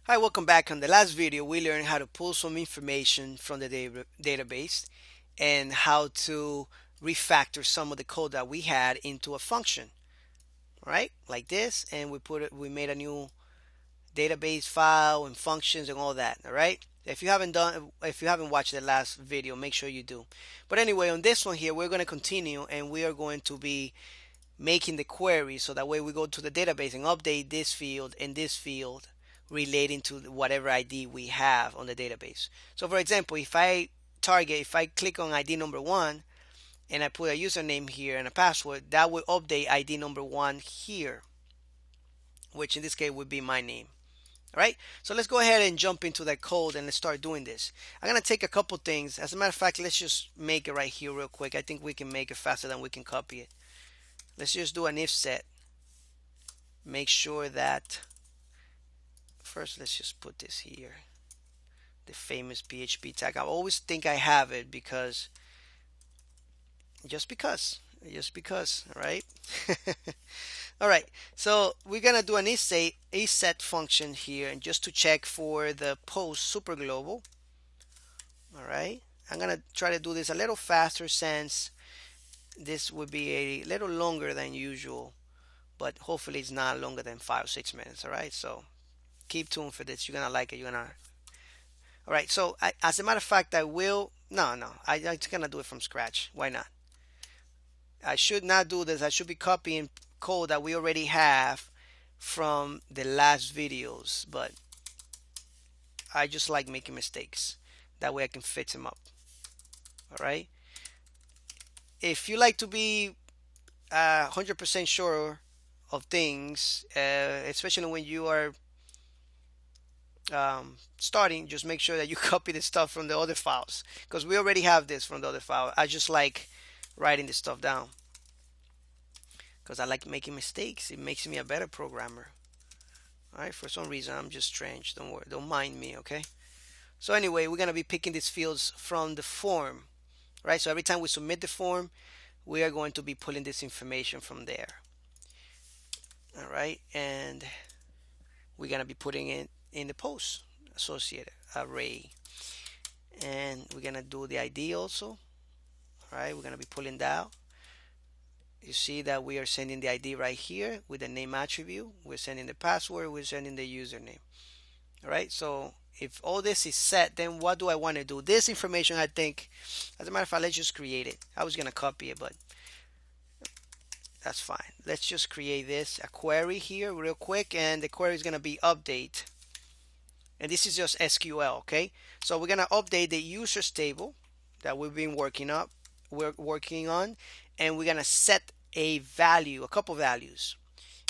Hi, welcome back. On the last video, we learned how to pull some information from the database and how to refactor some of the code that we had into a function, right? Like this, and we made a new database file and functions and all that, all right? If you haven't watched the last video, make sure you do. But anyway, on this one here, we're going to continue and we are going to be making the query so that way we go to the database and update this field and this field relating to whatever ID we have on the database. So for example, if I click on ID number one and I put a username here and a password, that will update ID number one here, which in this case would be my name. All right, so let's go ahead and jump into that code and let's start doing this. I'm gonna take a couple things. As a matter of fact, let's just make it right here real quick. I think we can make it faster than we can copy it. Let's just do an if set. Make sure that first, let's just put this here, the famous PHP tag. I always think I have it because just because, all right. All right, so we're gonna do an if set function here, and just to check for the post super global. All right, I'm gonna try to do this a little faster since this would be a little longer than usual, but hopefully it's not longer than 5 or 6 minutes. All right, so keep tuned for this. You're gonna like it. You're gonna. All right, so as a matter of fact, I will. No, I'm just gonna do it from scratch. Why not? I should not do this. I should be copying code that we already have from the last videos, but I just like making mistakes. That way I can fix them up. All right. If you like to be 100% sure of things, especially when you are starting, just make sure that you copy the stuff from the other files because we already have this from the other file. I just like writing this stuff down because I like making mistakes. It makes me a better programmer. All right, for some reason I'm just strange. Don't worry, don't mind me, okay? So anyway, we're gonna be picking these fields from the form, right? So every time we submit the form, we are going to be pulling this information from there. All right, and we're gonna be putting it in the post associated array, and we're gonna do the ID also. All right, we're gonna be pulling that. You see that we are sending the ID right here with the name attribute. We're sending the password. We're sending the username. All right, so if all this is set, then what do I want to do? This information, I think, as a matter of fact, let's just create it. I was gonna copy it, but that's fine. Let's just create this, a query here real quick, and the query is gonna be update. And this is just SQL, okay? So we're gonna update the users table that we've been working on, and we're gonna set a value, a couple values,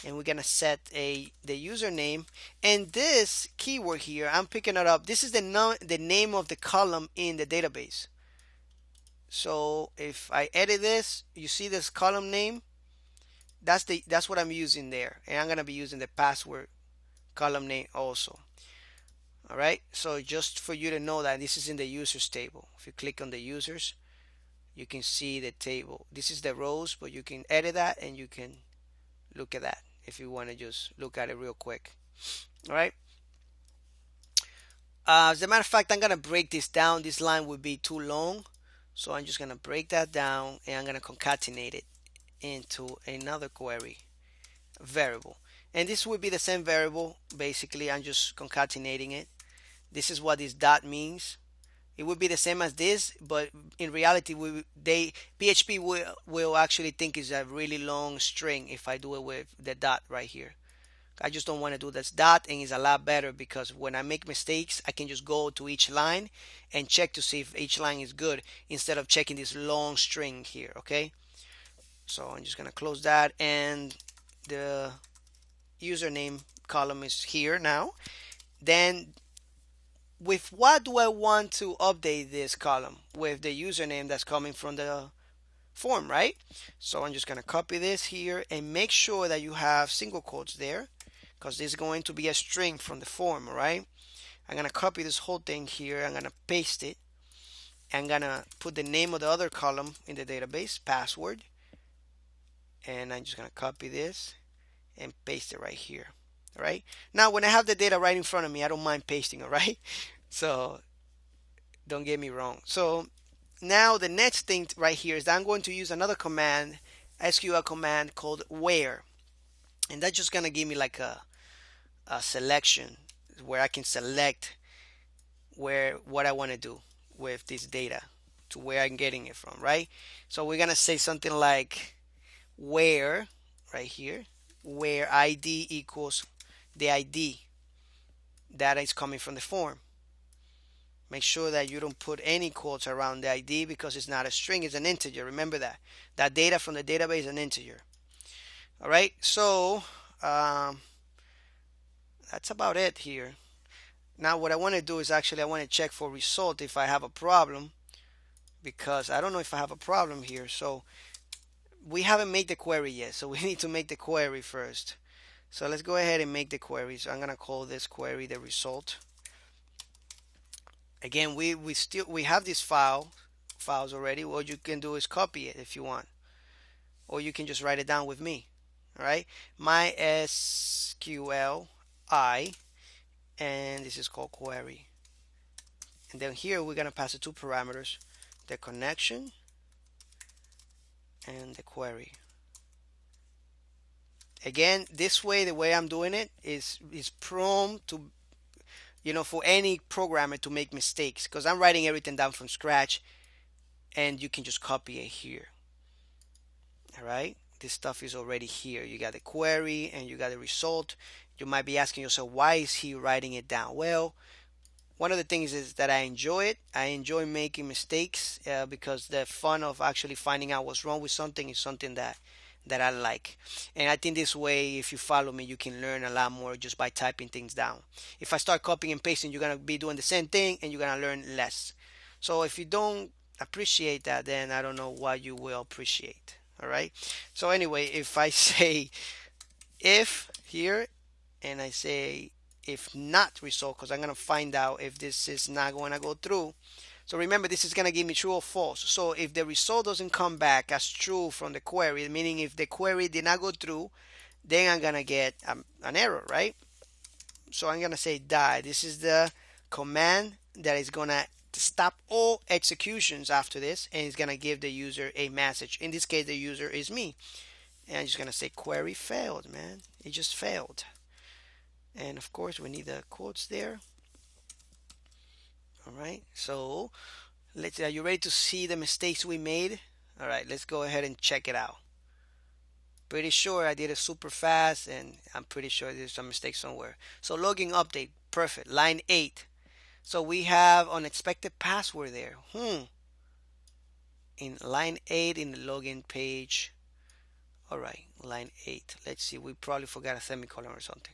and we're gonna set the username, and this keyword here, I'm picking it up. This is the name of the column in the database. So if I edit this, you see this column name. That's what I'm using there, and I'm gonna be using the password column name also. All right. So just for you to know that this is in the users table. If you click on the users, you can see the table. This is the rows, but you can edit that and you can look at that if you want to just look at it real quick. All right. As a matter of fact, I'm gonna break this down. This line would be too long, so I'm just gonna break that down and I'm gonna concatenate it into another query variable. And this would be the same variable. Basically, I'm just concatenating it. This is what this dot means. It would be the same as this, but in reality, PHP will actually think it's a really long string if I do it with the dot right here. I just don't want to do this dot, and it's a lot better because when I make mistakes, I can just go to each line and check to see if each line is good instead of checking this long string here, okay? So I'm just gonna close that, and the username column is here now. Then with what do I want to update this column? With the username that's coming from the form, right? So I'm just going to copy this here and make sure that you have single quotes there because this is going to be a string from the form, right? I'm going to copy this whole thing here. I'm going to paste it. I'm going to put the name of the other column in the database, password. And I'm just going to copy this and paste it right here. All right. Now, when I have the data right in front of me, I don't mind pasting. All right. So don't get me wrong. So now the next thing right here is that I'm going to use another command, SQL command called where, and that's just gonna give me like a selection where I can select where what I want to do with this data to where I'm getting it from, right? So we're gonna say something like where right here, where ID equals the ID that is coming from the form. Make sure that you don't put any quotes around the ID because it's not a string, it's an integer. Remember that. That data from the database is an integer. All right, so um, that's about it here. Now what I want to do is actually I want to check for result if I have a problem, because I don't know if I have a problem here. So we haven't made the query yet, so we need to make the query first. So let's go ahead and make the query. So I'm gonna call this query the result. Again, we have these files already. What you can do is copy it if you want, or you can just write it down with me. All right, my SQL and this is called query. And then here we're gonna pass the two parameters, the connection and the query. Again, this way, the way I'm doing it is prone to, for any programmer to make mistakes, because I'm writing everything down from scratch and you can just copy it here. All right, this stuff is already here. You got the query and you got the result. You might be asking yourself, why is he writing it down? Well, one of the things is that I enjoy it. I enjoy making mistakes because the fun of actually finding out what's wrong with something is something that I like. And I think this way, if you follow me, you can learn a lot more just by typing things down. If I start copying and pasting, you're going to be doing the same thing and you're going to learn less. So if you don't appreciate that, then I don't know what you will appreciate. All right. So anyway, if I say if here and I say if not result, because I'm going to find out if this is not going to go through. So remember, this is going to give me true or false. So if the result doesn't come back as true from the query, meaning if the query did not go through, then I'm going to get an error, right? So I'm going to say die. This is the command that is going to stop all executions after this, and it's going to give the user a message. In this case, the user is me. And I'm just going to say query failed, man. It just failed. And of course, we need the quotes there. All right, so are you ready to see the mistakes we made? All right, let's go ahead and check it out. Pretty sure I did it super fast, and I'm pretty sure there's some mistakes somewhere. So logging update, perfect. Line 8. So we have unexpected password there. In line 8 in the login page. All right, line 8. Let's see, we probably forgot a semicolon or something.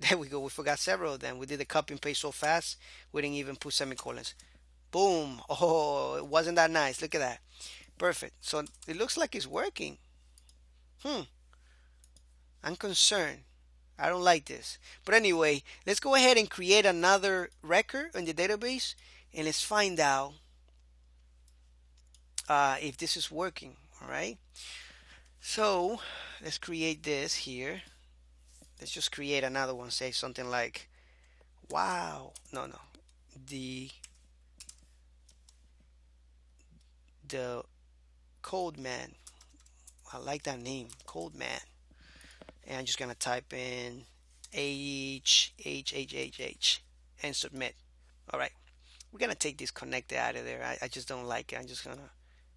There we go. We forgot several of them. We did the copy and paste so fast, we didn't even put semicolons. Boom. Oh, it wasn't that nice. Look at that. Perfect. So it looks like it's working. I'm concerned. I don't like this. But anyway, let's go ahead and create another record in the database, and let's find out if this is working. All right. So let's create this here. Let's just create another one. Say something like, wow. No. The Code Man. I like that name, Code Man. And I'm just gonna type in H and submit. All right, we're gonna take this connected out of there. I just don't like it. I'm just gonna.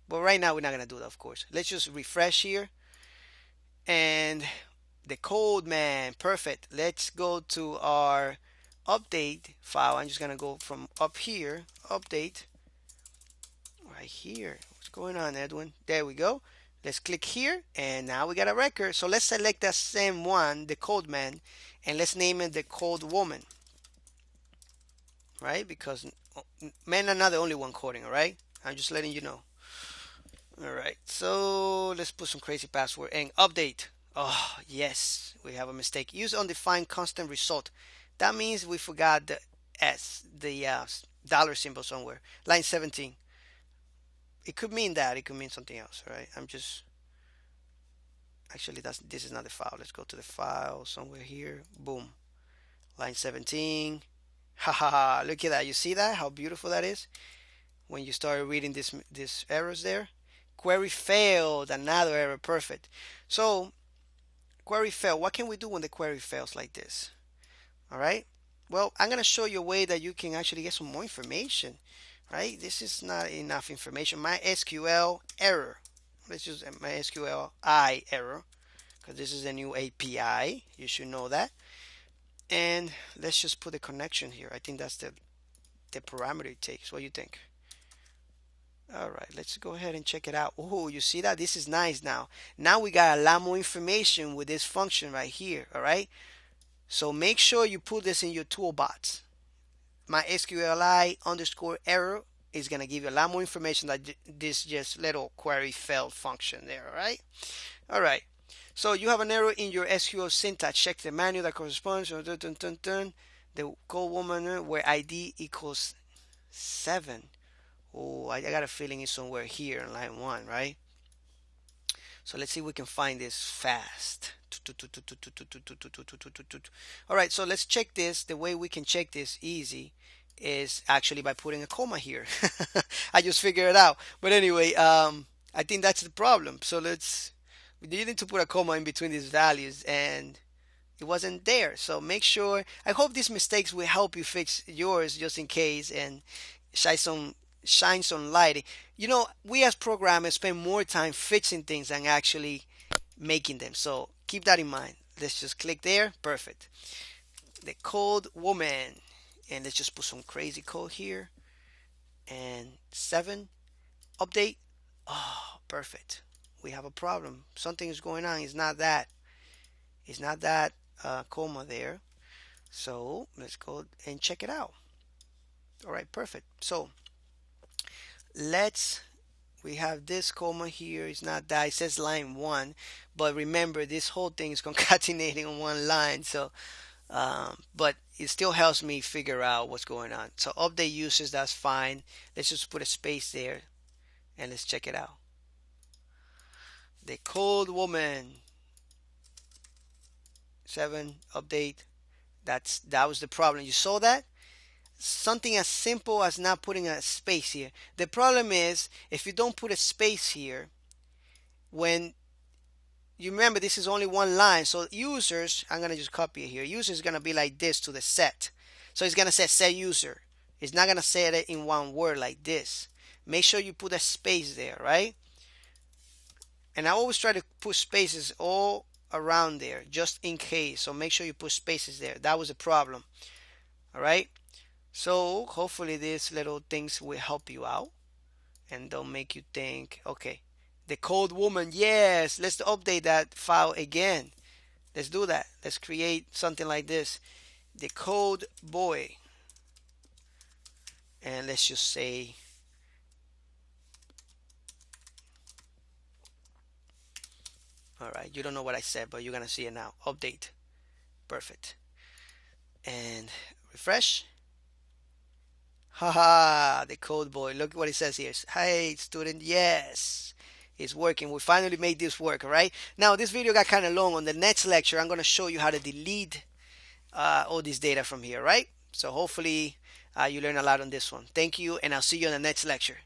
But right now we're not gonna do that, of course. Let's just refresh here, and the Code Man, perfect. Let's go to our update file. I'm just gonna go from up here, update, right here. What's going on, Edwin? There we go. Let's click here, and now we got a record. So let's select that same one, the Code Man, and let's name it the Code Woman, right? Because men are not the only one coding, all right? I'm just letting you know. All right, so let's put some crazy password and update. Oh, yes, we have a mistake. Use undefined constant result. That means we forgot the S, the dollar symbol somewhere. Line 17. It could mean that. It could mean something else, right? I'm just Actually, this is not the file. Let's go to the file somewhere here. Boom. Line 17. Ha ha ha. Look at that. You see that? How beautiful that is? When you start reading this errors there. Query failed. Another error. Perfect. So, query failed. What can we do when the query fails like this? All right. Well, I'm going to show you a way that you can actually get some more information. Right? This is not enough information. My SQL error. Let's use my SQL error, because this is a new API. You should know that. And let's just put a connection here. I think that's the parameter it takes. What do you think? All right, let's go ahead and check it out. Oh, you see that? This is nice now. Now we got a lot more information with this function right here. All right. So make sure you put this in your toolbox. My SQLi underscore error is going to give you a lot more information than this just little query failed function there. All right. All right. So you have an error in your SQL syntax. Check the manual that corresponds to the code woman where ID equals 7. Oh, I got a feeling it's somewhere here in line 1, right? So let's see if we can find this fast. All right, so let's check this. The way we can check this easy is actually by putting a comma here. I just figured it out. But anyway, I think that's the problem. So we need to put a comma in between these values, and it wasn't there. So make sure, I hope these mistakes will help you fix yours just in case, and shine some light. You know, we as programmers spend more time fixing things than actually making them. So keep that in mind. Let's just click there. Perfect. The code woman. And let's just put some crazy code here. And 7. Update. Oh, perfect. We have a problem. Something is going on. It's not that comma there. So let's go and check it out. All right, perfect. So we have this comma here. It's not that. It says line 1, but remember this whole thing is concatenating on one line. So but it still helps me figure out what's going on. So update users, that's fine. Let's just put a space there and let's check it out. The code woman 7 update. That was the problem. You saw that? Something as simple as not putting a space here. The problem is if you don't put a space here, when you remember this is only one line, so users, I'm gonna just copy it here. User is gonna be like this to the set. So it's gonna say set user. It's not gonna say it in one word like this. Make sure you put a space there, right? And I always try to put spaces all around there just in case. So make sure you put spaces there. That was a problem. All right. So hopefully these little things will help you out and don't make you think, okay, the code woman, yes, let's update that file again. Let's do that. Let's create something like this. The code boy. And let's just say, all right, you don't know what I said, but you're going to see it now. Update. Perfect. And refresh. Haha, the code boy. Look what it says here. Hey, student, yes. It's working. We finally made this work, all right? Now, this video got kind of long. On the next lecture, I'm going to show you how to delete all this data from here, right? So hopefully you learn a lot on this one. Thank you, and I'll see you in the next lecture.